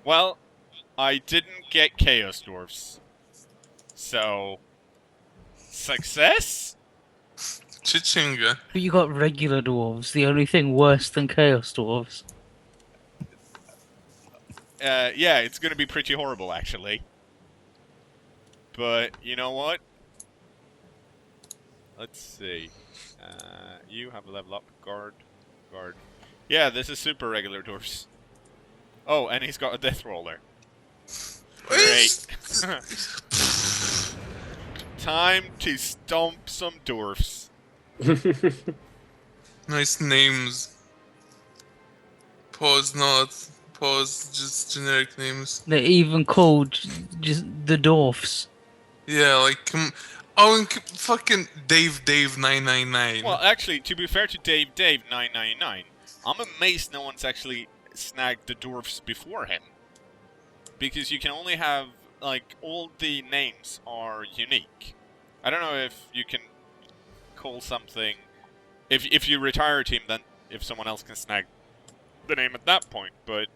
Well, I didn't get Chaos Dwarves. So... Success? Chichinga. But you got regular dwarves, the only thing worse than chaos dwarves. Yeah, it's gonna be pretty horrible, actually. But, you know what? Let's see. You have a level up. Guard. Yeah, this is super regular dwarfs. Oh, and he's got a death roller. Great. Time to stomp some dwarfs. Nice names. Pause not. Pause just generic names. They're even called just the dwarfs. Yeah, like oh, and fucking Dave 999. Well, actually, to be fair to Dave 999, I'm amazed no one's actually snagged the dwarfs before him. Because you can only have, like, all the names are unique. I don't know if you can call something... If you retire a team, then if someone else can snag the name at that point, but...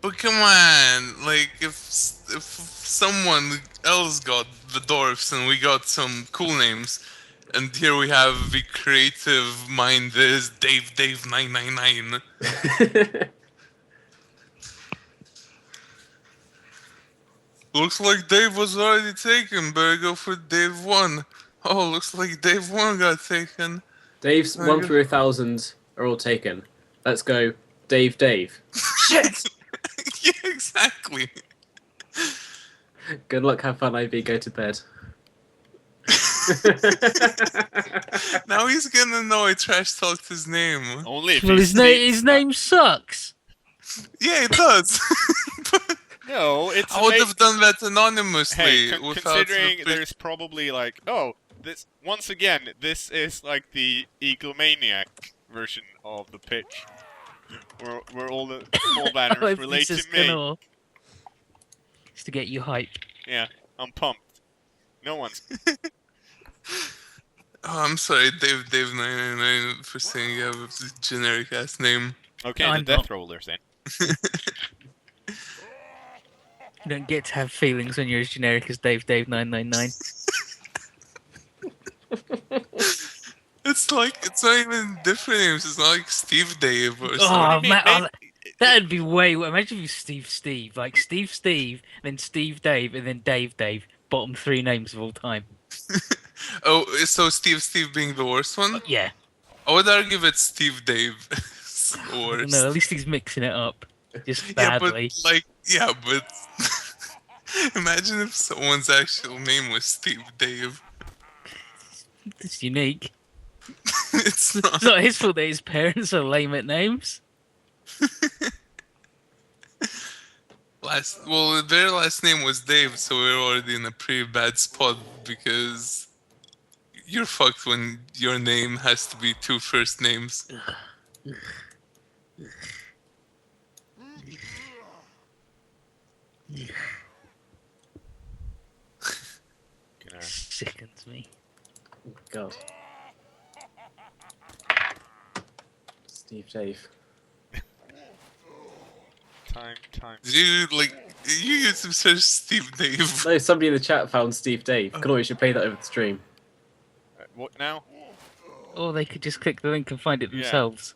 But come on, like if someone else got the dwarfs and we got some cool names, and here we have the creative mind that is Dave 999. Looks like Dave was already taken. Better go for Dave 1. Oh, looks like Dave 1 got taken. Dave's 1 through 1,000 are all taken. Let's go, Dave. Shit! Yeah, exactly. Good luck, have fun, IB, go to bed. Now he's gonna know I trash talked his name. Only if Well, his name sucks. Yeah, it does. No, it's... I would have done that anonymously. Hey, considering there's probably like... Oh, this... Once again, this is like the Eaglemaniac version of the pitch. Where all the full banners relate to me. cKnoor. Just to get you hyped. Yeah, I'm pumped. No one's... Oh, I'm sorry, Dave 999 for saying you have a generic ass name. Okay, No, the I'm Death not. Rollers then. You don't get to have feelings when you're as generic as Dave 999. It's like, it's not even different names, it's not like Steve Dave or something. Oh, mean, man, that'd be way worse. Imagine if you Steve. Like Steve, then Steve Dave, and then Dave. Bottom 3 names of all time. Oh, so Steve being the worst one? Yeah. I would argue that Steve Dave is the worst. No, at least he's mixing it up. Just Yeah, badly. but like, yeah, but imagine if someone's actual name was Steve Dave. It's unique. It's not. It's not his fault that his parents are lame at names. Well, their last name was Dave, so we're already in a pretty bad spot because you're fucked when your name has to be 2 first names. Sickens me. God. Steve Dave. Time. You YouTube search Steve Dave. No, somebody in the chat found Steve Dave. Connor, you should play that over the stream. What now? Or they could just click the link and find it themselves.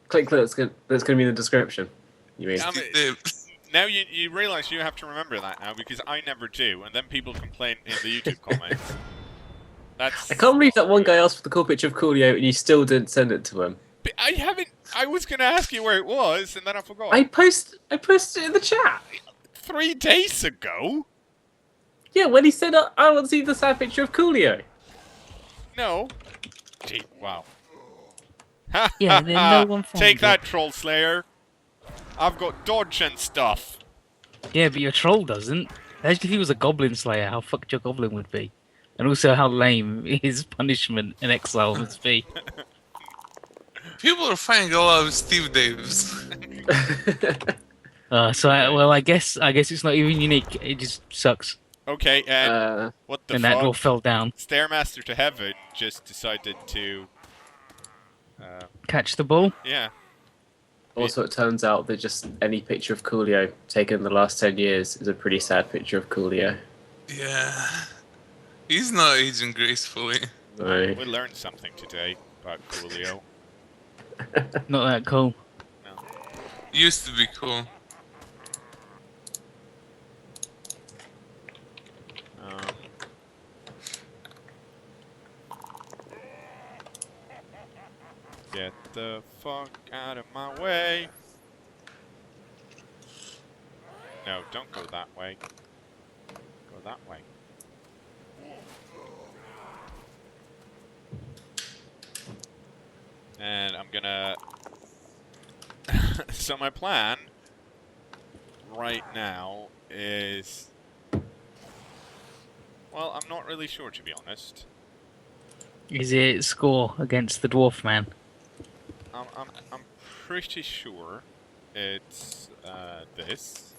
Click that's going to be in the description. You mean? Damn Steve it. Dave. Now you realise you have to remember that now, because I never do, and then people complain in the YouTube comments. That's... I can't believe that one guy asked for the cool picture of Coolio and you still didn't send it to him. But I haven't... I was going to ask you where it was, and then I forgot. I posted it in the chat. 3 days ago? Yeah, when he said, I want to see the sad picture of Coolio. No. Gee, wow. Yeah, then no one found Take it. that, Troll Slayer. I've got dodge and stuff. Yeah, but your troll doesn't. Imagine if he was a goblin slayer, how fucked your goblin would be. And also how lame his punishment in exile must be. People are finding a lot of Steve Daves. I guess it's not even unique. It just sucks. Okay, and what the And fuck? that all fell down. Stairmaster to Heaven just decided to... Catch the ball. yeah. Also, it turns out that just any picture of Coolio taken in the last 10 years is a pretty sad picture of Coolio. Yeah. He's not aging gracefully. No. We learned something today about Coolio. Not that cool. No. Used to be cool. Get the fuck out of my way. No, don't go that way. Go that way. And I'm gonna... So my plan right now is... Well, I'm not really sure, to be honest. Is it score against the dwarf man? I'm pretty sure it's this.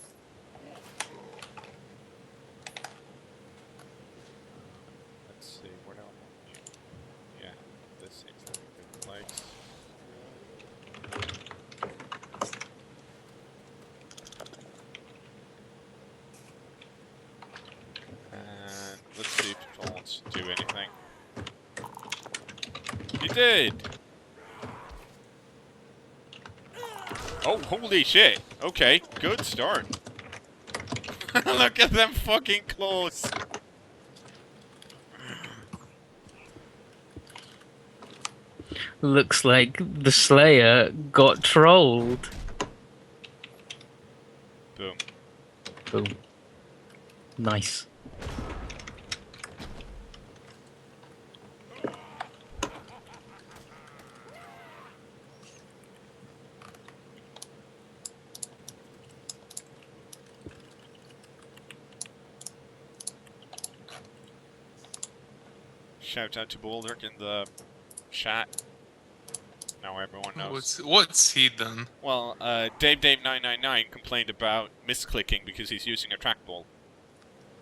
Let's see, where do I want you? Yeah, this seems like a good place. And let's see if it wants to do anything. He did! Oh, holy shit! Okay, good start. Look at them fucking claws! Looks like the Slayer got trolled. Boom. Boom. Nice. Shout out to Boulder in the chat. Now everyone knows. What's he done? Well, Dave999 complained about misclicking because he's using a trackball.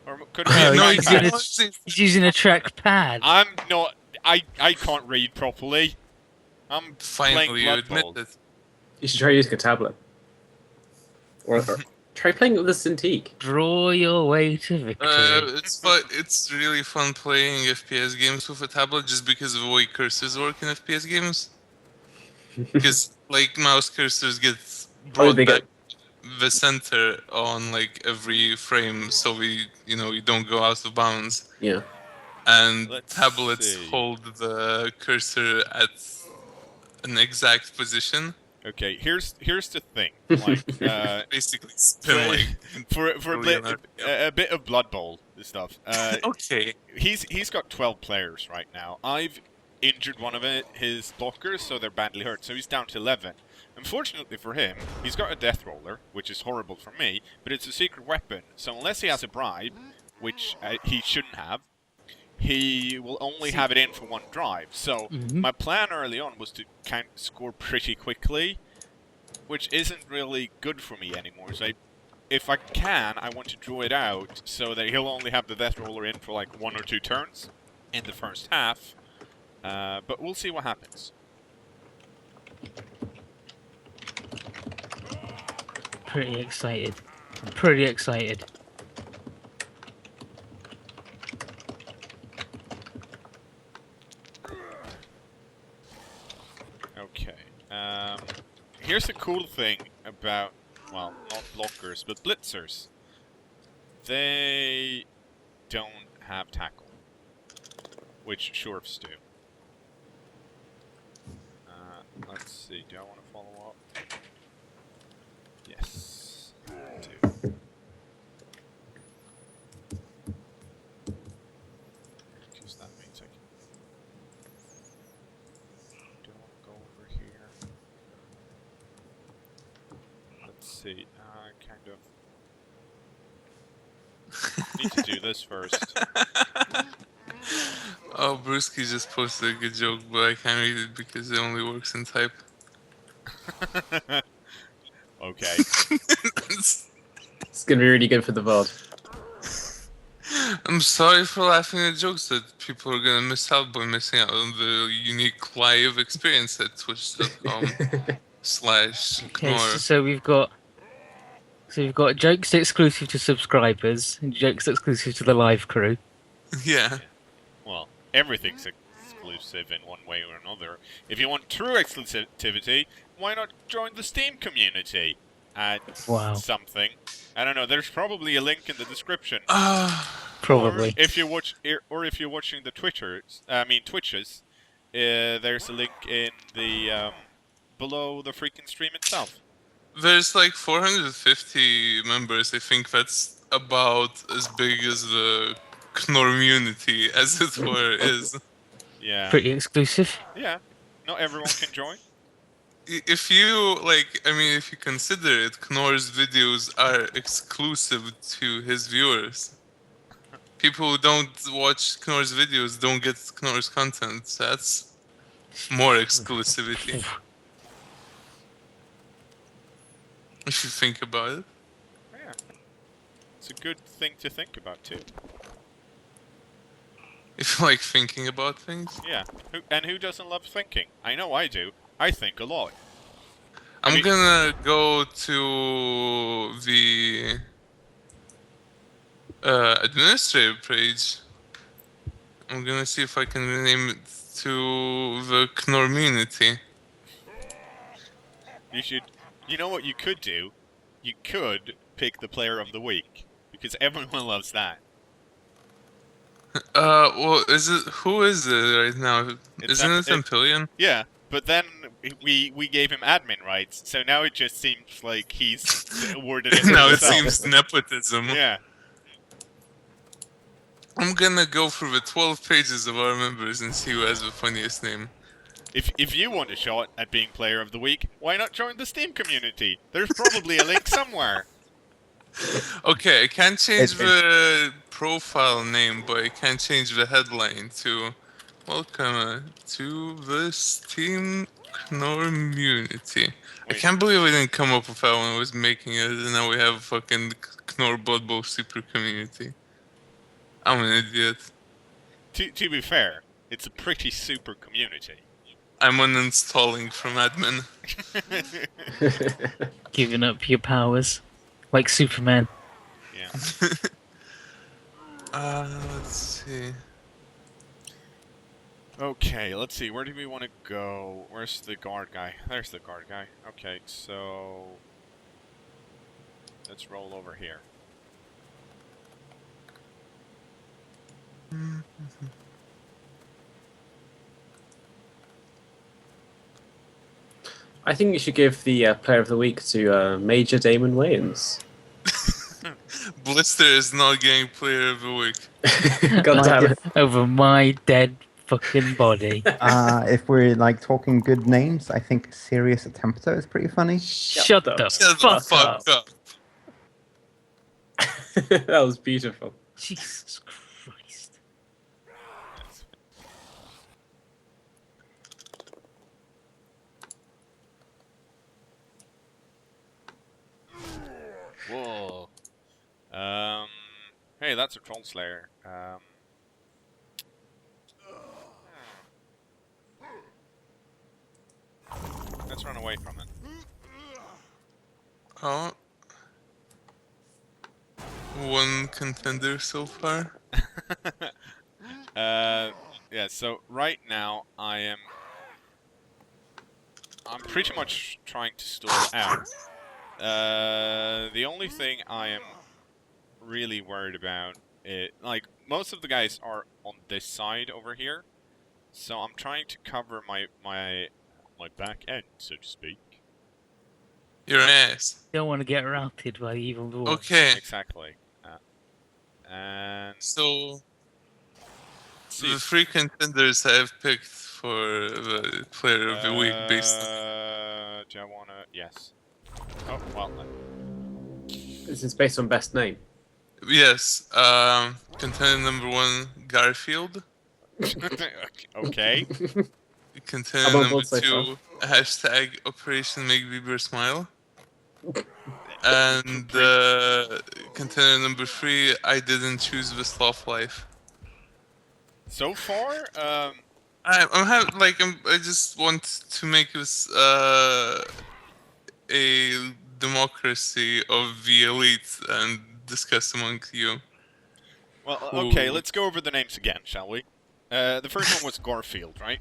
Or could it be a Oh, no, he's trackpad? using He's using a trackpad. I'm not... I can't read properly. I'm Finally, playing you BloodBowl. admit it. You should try using a tablet. Or try playing it with a Cintiq. Draw your way to victory. It's really fun playing FPS games with a tablet just because of the way cursors work in FPS games. Because like mouse cursors get brought they back get- the center on like every frame, so you don't go out of bounds. Yeah. And Let's tablets see. hold the cursor at an exact position. Okay, here's the thing. Like, Basically, spin like. for Brilliant. a bit of Blood Bowl stuff. Okay. He's got 12 players right now. I've injured one of his blockers, so they're badly hurt. So he's down to 11. Unfortunately for him, he's got a death roller, which is horrible for me. But it's a secret weapon, so unless he has a bribe, which he shouldn't have, he will only have it in for one drive. So my plan early on was to kind of score pretty quickly, which isn't really good for me anymore. So if I can, I want to draw it out so that he'll only have the death roller in for like 1 or 2 turns in the first half. But we'll see what happens. Pretty excited. I'm pretty excited. Okay. Here's the cool thing about, well, not blockers, but blitzers. They don't have tackle, which shorts do. Let's see, do I want to follow up? Yes, I do. Because that means I can... Do I want to go over here? Let's see, kind of... need to do this first. Oh, Brewski just posted a good joke, but I can't read it because it only works in type. Okay. It's gonna be really good for the VOD. I'm sorry for laughing at jokes that people are gonna miss out by missing out on the unique live experience at Twitch.com. Okay, cKnoor. so we've got jokes exclusive to subscribers and jokes exclusive to the live crew. Yeah. Well, everything's exclusive in one way or another. If you want true exclusivity, why not join the Steam community? At Wow. something. I don't know. There's probably a link in the description. Probably. Or if you're watching the Twitches, there's a link in the below the freaking stream itself. There's like 450 members. I think that's about as big as the cKnoor community, as it were, is. Yeah. Pretty exclusive. Yeah. Not everyone can join. If you if you consider it, cKnoor's videos are exclusive to his viewers. People who don't watch cKnoor's videos don't get cKnoor's content. So that's more exclusivity. If you think about it. Yeah. It's a good thing to think about too. If you like thinking about things. Yeah. Who doesn't love thinking? I know I do. I think a lot. I'm gonna go to the administrative page. I'm gonna see if I can rename it to the cKnoor community. You should. You know what you could do? You could pick the player of the week because everyone loves that. Well, who is it right now? Isn't it Empyrean? Yeah, but then we gave him admin rights, so now it just seems like he's awarded it. Now it himself. seems nepotism. Yeah. I'm gonna go through the 12 pages of our members and see who has the funniest name. If you want a shot at being player of the week, why not join the Steam community? There's probably a link somewhere. Okay, I can't change the profile name, but I can change the headline to "Welcome to the Steam cKnoor community." I can't believe I didn't come up with that when I was making it, and now we have fucking cKnoor BloodBowl super community. I'm an idiot. To be fair, it's a pretty super community. I'm uninstalling from admin. Giving up your powers. Like Superman. Yeah. Let's see. Okay, let's see. Where do we want to go? Where's the guard guy? There's the guard guy. Okay, so let's roll over here. I think you should give the player of the week to Major Damon Wayans. Blister is not getting player of the week. God damn it. Over my dead fucking body. If we're like talking good names, I think Serious Attempter is pretty funny. Shut the Shut fuck the fuck up. That was beautiful. Jesus Christ. Whoa. Hey, that's a troll slayer. Let's run away from it. Oh. One contender so far. Yeah, so right now I'm pretty much trying to stall out. The only thing I am really worried about is, like, most of the guys are on this side over here, so I'm trying to cover my back end, so to speak. Your ass. Don't want to get routed by evil dwarves. Okay, Exactly. And so see, the three contenders I have picked for the player of the week based on... do I wanna? Yes. Oh well. This is based on best name. Yes, contender number 1, Garfield. Okay. Contender How about number both so 2, hashtag Operation Make Bieber Smile. And contender number 3, I didn't choose the sloth life. So far, I just want to make this a democracy of the elite and discuss among you. Well, Who- okay, let's go over the names again, shall we? The first one was Garfield, right?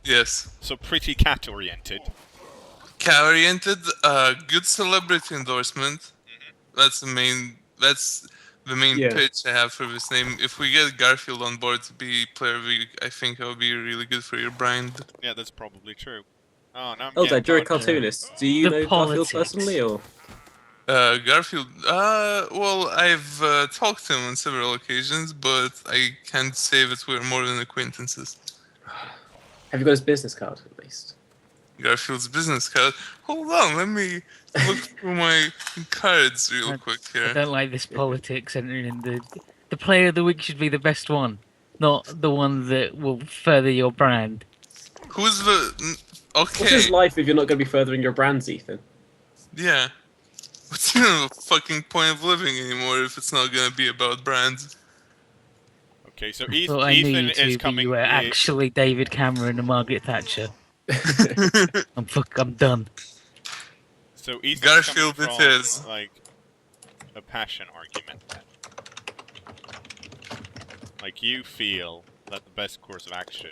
Yes. So pretty cat-oriented. Cat-oriented, good celebrity endorsement. That's the main. That's the main Yeah. pitch I have for this name. If we get Garfield on board to be player of the week, I think that would be really good for your brand. Yeah, that's probably true. Oh, now I'm Oh, getting Dad, you're a tired. cartoonist. Do you The know politics. Garfield personally, or? Garfield. Well, I've talked to him on several occasions, but I can't say that we're more than acquaintances. Have you got his business card at least? Garfield's business card. Hold on, let me look through my cards real quick I here. don't like this politics entering in. The player of the week should be the best one, not the one that will further your brand. Who's the? What's Okay. his life if you're not going to be furthering your brands, Ethan? Yeah. What's even the fucking point of living anymore if it's not gonna be about brands? Okay, so Thought I knew Ethan you is two, but coming. you were actually David Cameron and Margaret Thatcher. I'm done. So Ethan's Garfield coming it from, is. like a passion argument. Then. Like you feel that the best course of action.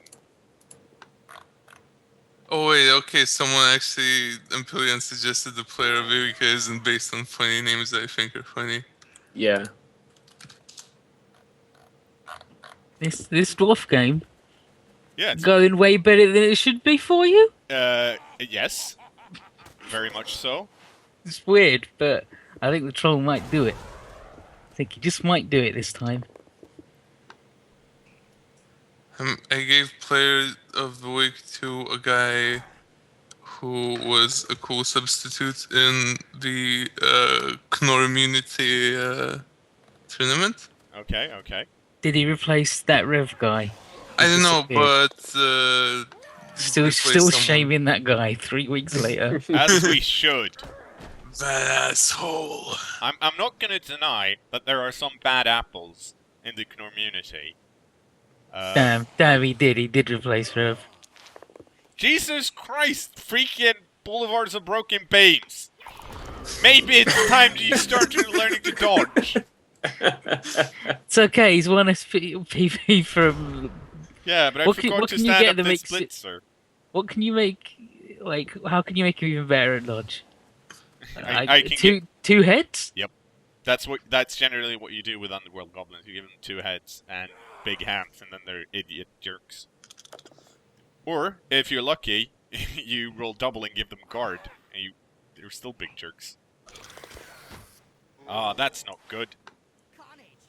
Oh wait, okay, someone actually, Empyrean suggested the player of Erika isn't based on funny names that I think are funny. Yeah. This dwarf game Yeah. It's, going way better than it should be for you. yes. Very much so. It's weird, but I think the troll might do it. I think he just might do it this time. I gave player of the week to a guy who was a cool substitute in the cKnoor immunity tournament. Okay. Okay. Did he replace that Rev guy? I don't know, disappeared. but Still replace someone. shaming that guy 3 weeks later. As we should. That asshole. I'm not gonna deny that there are some bad apples in the cKnoor community. Damn, he did replace Rev. Jesus Christ! Freaking boulevards of broken beams. Maybe it's time you start learning to dodge. It's okay, he's one SPP from... Yeah, but I What forgot to can you stand get up that the makes it- splitzer. What can you make, like, how can you make him even better at dodge? I can two heads? That's generally what you do with Underworld Goblins. You give them 2 heads and big hands, and then they're idiot jerks. Or, if you're lucky, you roll double and give them guard, and they're still big jerks. Ah, that's not good.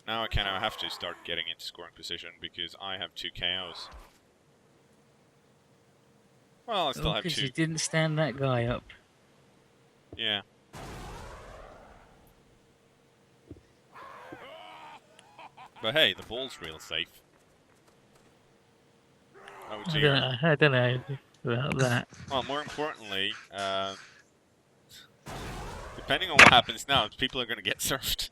Now I kind of have to start getting into scoring position because I have 2 KOs. Well, I still have Because 2. you didn't stand that guy up. Yeah. But hey, the ball's real safe. Oh dear. I don't know about that. Well, more importantly, depending on what happens now, people are going to get surfed.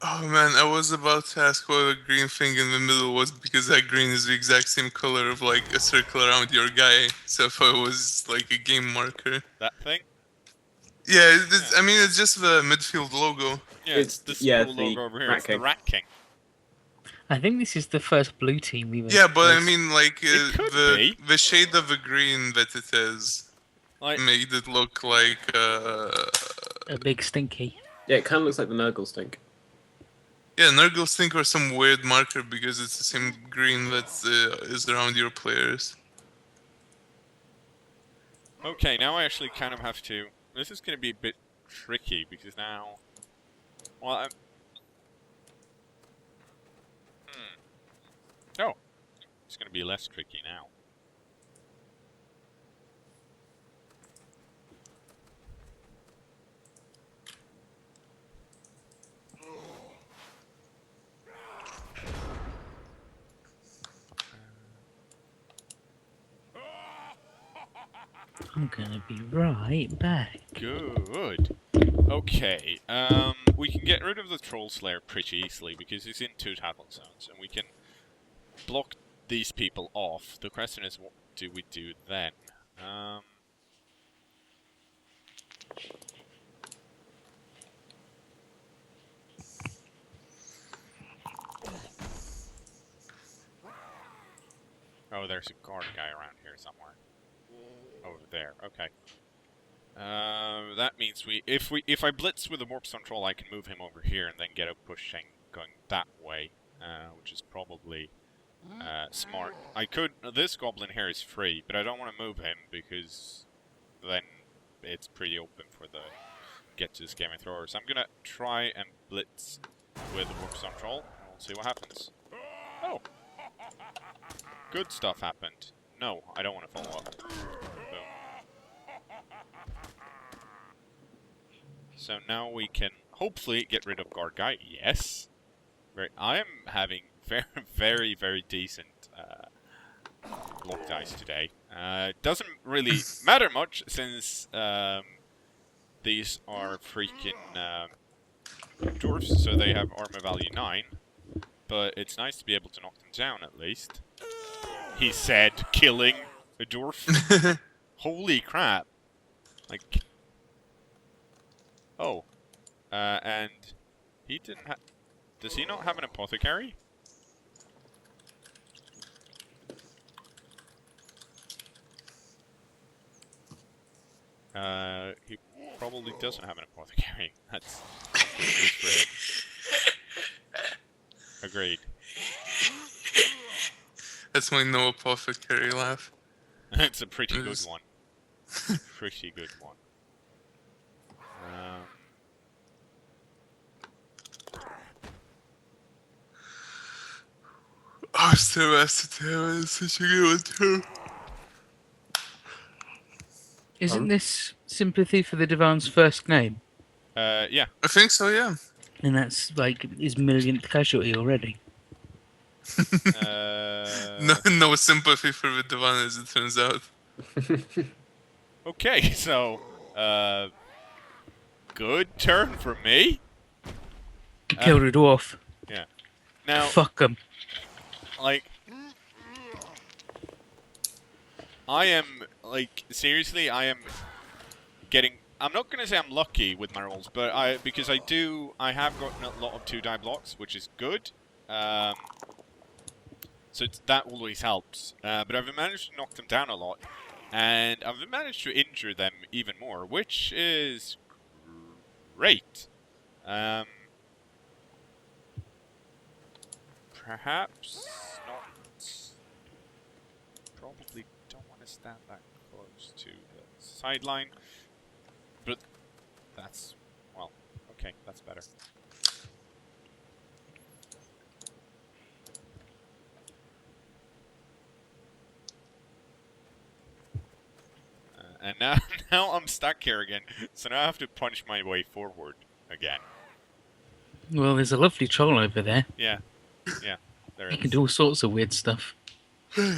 Oh man, I was about to ask what the green thing in the middle was because that green is the exact same color of like a circle around your guy. So if it was like a game marker. That thing? Yeah, I mean it's just the midfield logo. Yeah, It's- it's this yeah, cool the logo over here. Rat It's the King. Rat King. I think this is the first blue team we've Yeah, but I faced. mean like It could be. the shade of the green that it is Like, made it look like a big stinky. Yeah, it kind of looks like the Nurgle stink. yeah, Nurgle Stink or some weird marker because it's the same green that is around your players. okay, now I actually kind of have to... This is going to be a bit tricky because now... Well, I'm... Oh. It's going to be less tricky now. I'm gonna be right back. Good. Okay, we can get rid of the Troll Slayer pretty easily because he's in 2 tackle zones, and we can block these people off. The question is, what do we do then? Oh, there's a guard guy around here somewhere. Over there. Okay. That means if I blitz with the warp control, I can move him over here and then get a pushing going that way, which is probably smart. I could. This goblin here is free, but I don't want to move him because then it's pretty open for the get to the scamming thrower. So I'm gonna try and blitz with the warp control, and we'll see what happens. Oh, good stuff happened. No, I don't want to follow up. Boom. So now we can hopefully get rid of guard guy. Yes. I am having very, very decent block dice today. Doesn't really matter much since these are freaking dwarves, so they have armor value 9. But it's nice to be able to knock them down at least. He said, killing a dwarf. Holy crap! Like, oh, and he didn't have. Does he not have an apothecary? He probably doesn't have an apothecary. That's good news for him. Agreed. That's my no apothecary laugh. It's a pretty good one. Pretty good one. Oh, Sebastian is such a good one too. Isn't this sympathy for the Divine's first name? Yeah. I think so, yeah. And that's like his millionth casualty already. No sympathy for the Divine, as it turns out. Okay, so, good turn for me. Killed a dwarf. Yeah. Now, Fuck him. like, I am, like, seriously, I am getting, I'm not going to say I'm lucky with my rolls, but because I have gotten a lot of 2-die blocks, which is good. So that always helps. But I've managed to knock them down a lot, and I've managed to injure them even more, which is great. Perhaps not. Probably don't want to stand that close to the sideline, but that's, well, okay, that's better. And now I'm stuck here again, so now I have to punch my way forward again. Well, there's a lovely troll over there. Yeah, there He is. can do all sorts of weird stuff.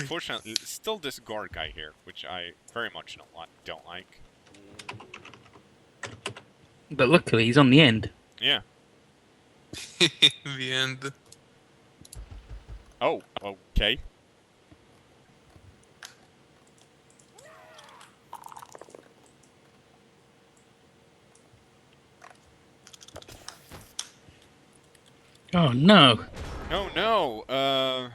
Fortunately, still this guard guy here, which I very much don't like. But luckily, he's on the end. Yeah. The end. Oh, okay. Oh no! Oh no!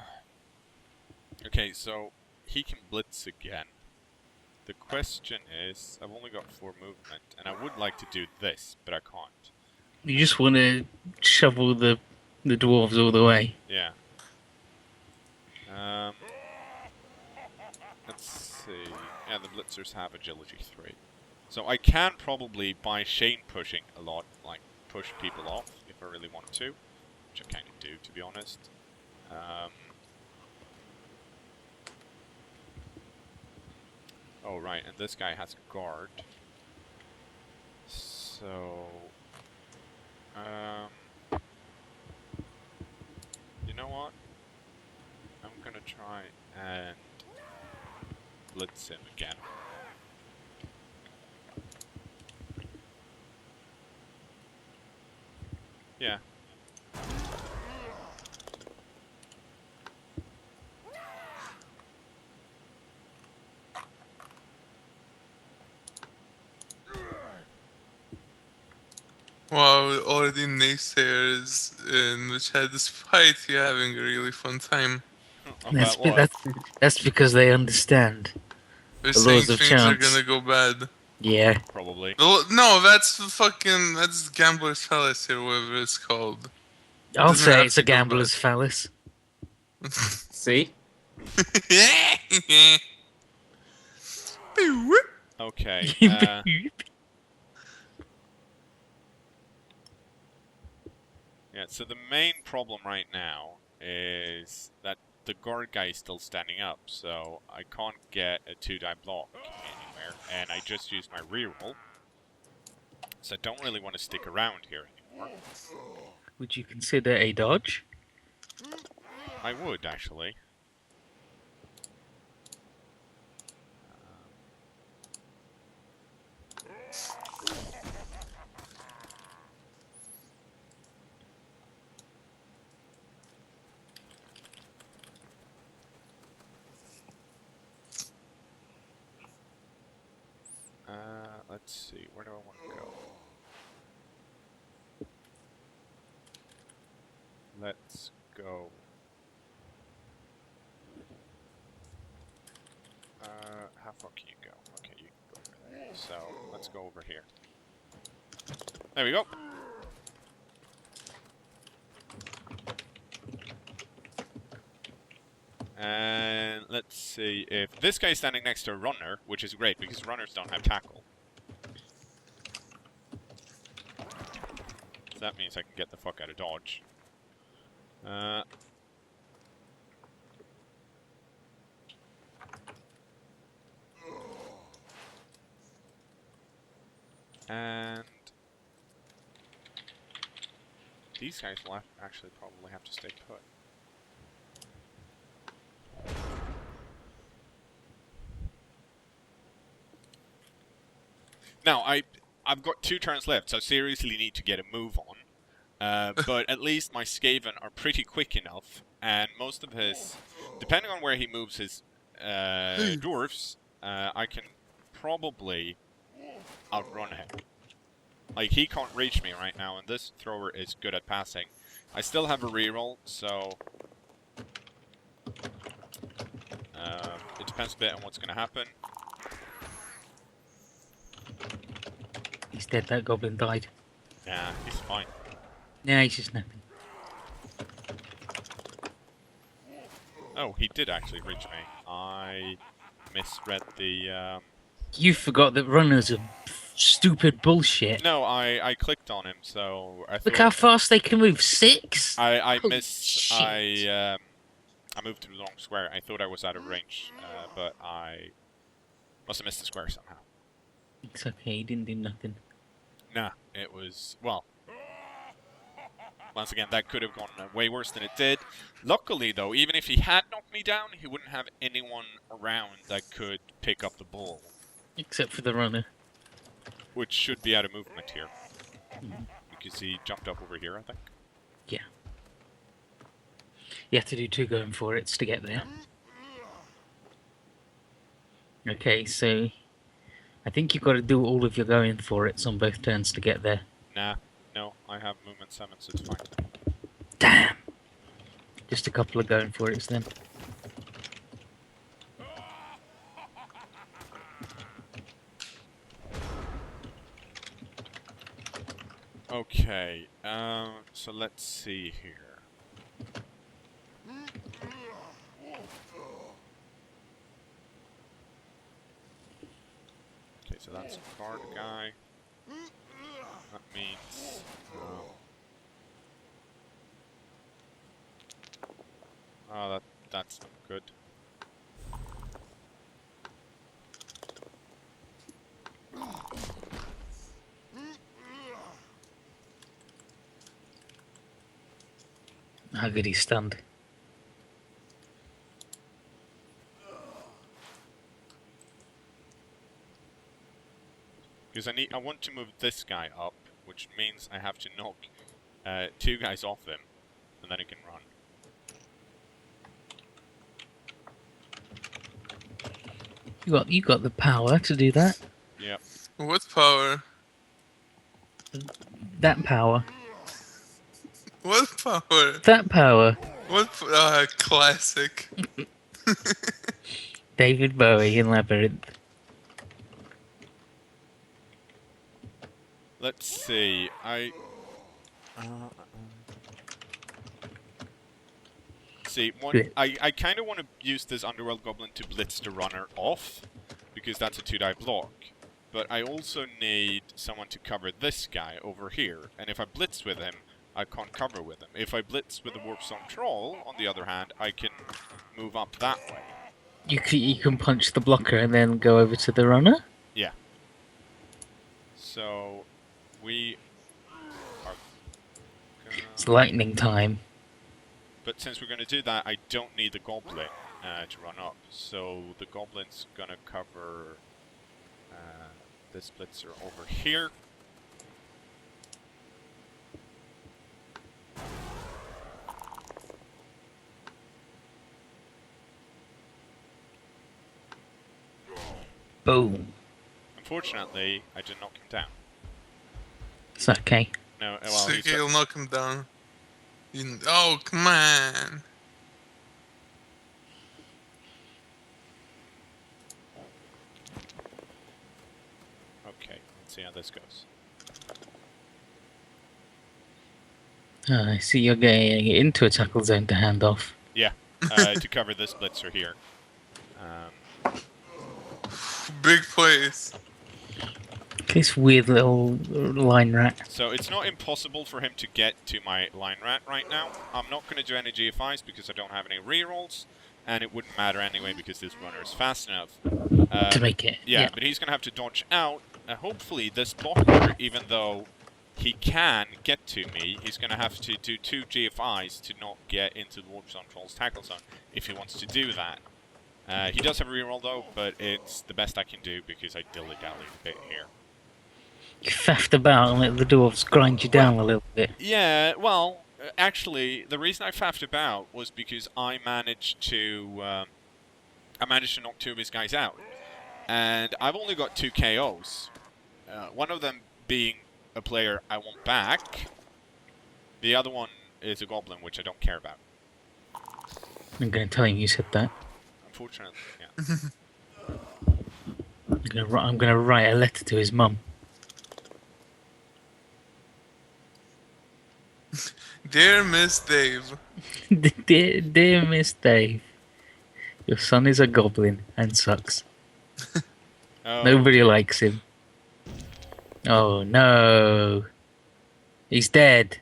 Okay, so he can blitz again. The question is, I've only got 4 movement, and I would like to do this, but I can't. You just want to shovel the dwarves all the way. Yeah. Let's see. Yeah, the blitzers have agility 3. So I can probably, by chain pushing a lot, like, push people off if I really want to. Which I kind of do, to be honest. Oh, right, and this guy has guard. So... you know what? I'm gonna try and blitz him again. Yeah. Wow, already naysayers in the chat, despite you having a really fun time. That's, About what? that's because they understand They're the saying laws of things are chance. gonna go bad. Yeah. Probably. No, that's gambler's fallacy or whatever it's called. I'll doesn't say have it's to a go gambler's phallus. See? Okay. Yeah, so the main problem right now is that the guard guy is still standing up, so I can't get a 2-die block anywhere, and I just used my reroll, so I don't really want to stick around here anymore. Would you consider a dodge? I would, actually. Let's see, where do I want to go? Let's go. How far can you go? Okay, you can go over there. So, let's go over here. There we go. And let's see if this guy's standing next to a runner, which is great because runners don't have tackle. So that means I can get the fuck out of dodge. And these guys will actually probably have to stay put. Now, I've got 2 turns left, so I seriously need to get a move on. But at least my Skaven are pretty quick enough, and most of his, depending on where he moves his dwarves, I can probably outrun him. Like, he can't reach me right now, and this thrower is good at passing. I still have a reroll, so it depends a bit on what's going to happen. He's dead, that goblin died. Nah, he's fine. Nah, he's just napping. Oh, he did actually reach me. I misread the... You forgot that runners are stupid bullshit. No, I clicked on him, so I Look how thought... fast they can move. 6? I Holy missed... shit. I moved to the wrong square. I thought I was out of range, but I must have missed the square somehow. It's okay, he didn't do nothing. Nah, it was... Well... Once again, that could have gone way worse than it did. Luckily, though, even if he had knocked me down, he wouldn't have anyone around that could pick up the ball. Except for the runner. Which should be out of movement here. Because he jumped up over here, I think. Yeah. You have to do 2 going for it to get there. Okay, so I think you've got to do all of your going for it on both turns to get there. Nah, no, I have movement 7, so it's fine. Damn! Just a couple of going for it then. Okay, so let's see here. Okay, so that's a guard guy. That means... oh, that's not good. How good he's stunned. Because I want to move this guy up, which means I have to knock 2 guys off him, and then he can run. You got the power to do that. Yep. What power? That power. What power? That power. Classic. David Bowie in Labyrinth. Let's see. See, I kind of want to use this Underworld Goblin to blitz the runner off, because that's a 2-die block. But I also need someone to cover this guy over here, and if I blitz with him, I can't cover with him. If I blitz with the Warp Zone Troll, on the other hand, I can move up that way. You can punch the blocker and then go over to the runner? Yeah. So, we are gonna... It's lightning time. But since we're going to do that, I don't need the Goblin to run up. So the Goblin's going to cover this blitzer over here. Boom. Unfortunately, I did knock him down. It's okay. No, well, So he's he'll knock him down. Oh, come on. okay. Let's see how this goes. I see you're getting into a tackle zone to hand off. Yeah, to cover this blitzer here. Big plays. This weird little line rat. So it's not impossible for him to get to my line rat right now. I'm not going to do any GFIs because I don't have any rerolls, and it wouldn't matter anyway because this runner is fast enough. To make it. Yeah, but he's going to have to dodge out. Hopefully this blocker, even though he can get to me, he's going to have to do 2 GFIs to not get into the Warp Zone Troll's tackle zone if he wants to do that. He does have a reroll though, but it's the best I can do because I dilly-dallied a bit here. You faffed about and let the dwarves grind you down a little bit. Yeah, well, actually, the reason I faffed about was because I managed to knock 2 of his guys out, and I've only got 2 KOs. One of them being a player I want back. The other one is a goblin, which I don't care about. I'm going to tell him you said that. Unfortunately, yeah. I'm going to write a letter to his mum. Dear Miss Dave. Dear Miss Dave, your son is a goblin and sucks. Oh, Nobody likes him. Oh no. He's dead.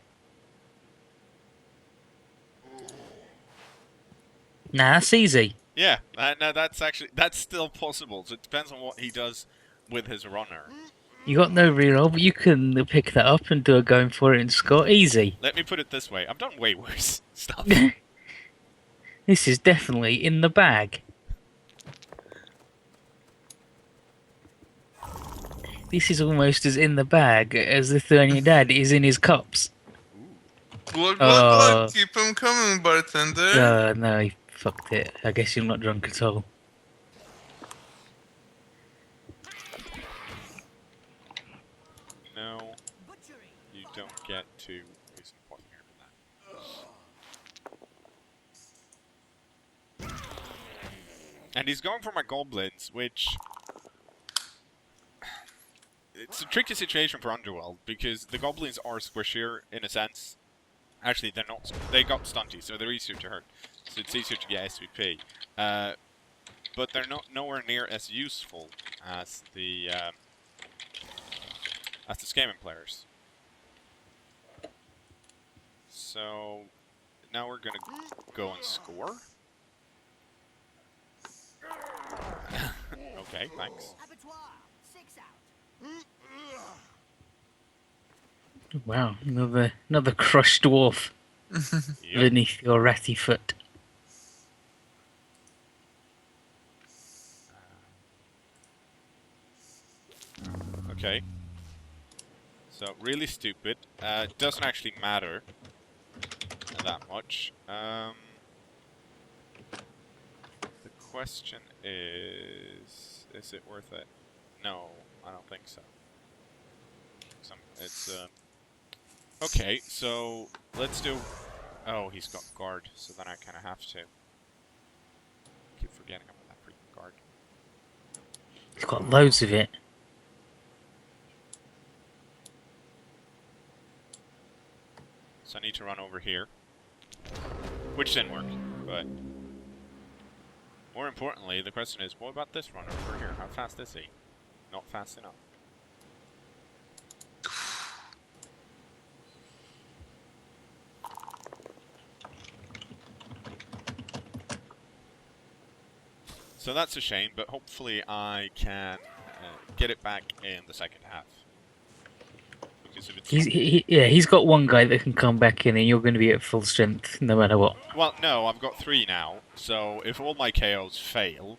Nah, that's easy. yeah, no, that's still possible. So it depends on what he does with his runner. You got no reroll, but you can pick that up and do a going for it and score. Easy. Let me put it this way: I've done way worse stuff. This is definitely in the bag. This is almost as in the bag as Lithuanian Dad is in his cups. Look, keep him coming, bartender. No, he fucked it. I guess you're not drunk at all. No, you don't get to use the point here for that. And he's going for my goblins, which... It's a tricky situation for Underworld, because the goblins are squishier, in a sense. Actually, they're not. They got stunty, so they're easier to hurt. So it's easier to get SVP. But they're not nowhere near as useful as the Skaven players. So now we're gonna go and score. Okay, thanks. Wow, another crushed dwarf Yep. beneath your ratty foot. Okay. So, really stupid. Doesn't actually matter that much. The question is it worth it? No, I don't think so. it's okay. So let's do. Oh, he's got guard, so then I kind of have to. Keep forgetting about that freaking guard. He's got loads of it. So I need to run over here, which didn't work. But more importantly, the question is, what about this runner over here? How fast is he? Not fast enough. So that's a shame, but hopefully I can get it back in the second half. Because if it's He's got one guy that can come back in, and you're going to be at full strength no matter what. well, no, I've got 3 now. So if all my KOs fail,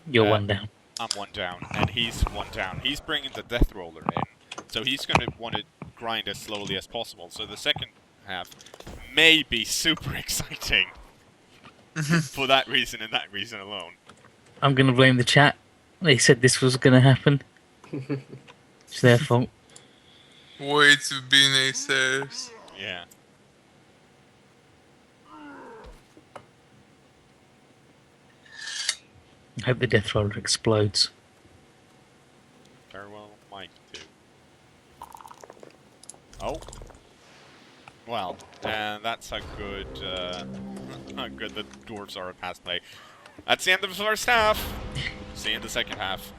You're one down. I'm 1 down, and he's 1 down. He's bringing the Death Roller in, so he's going to want to grind as slowly as possible. So the second half may be super exciting for that reason and that reason alone. I'm going to blame the chat. They said this was going to happen. It's their fault. Way to be naysayers. Yeah. I hope the death roller explodes. Very well might do. Oh. Well, and that's how good, how good the Dwarves are at pass play. That's the end of the first half. See you in the second half.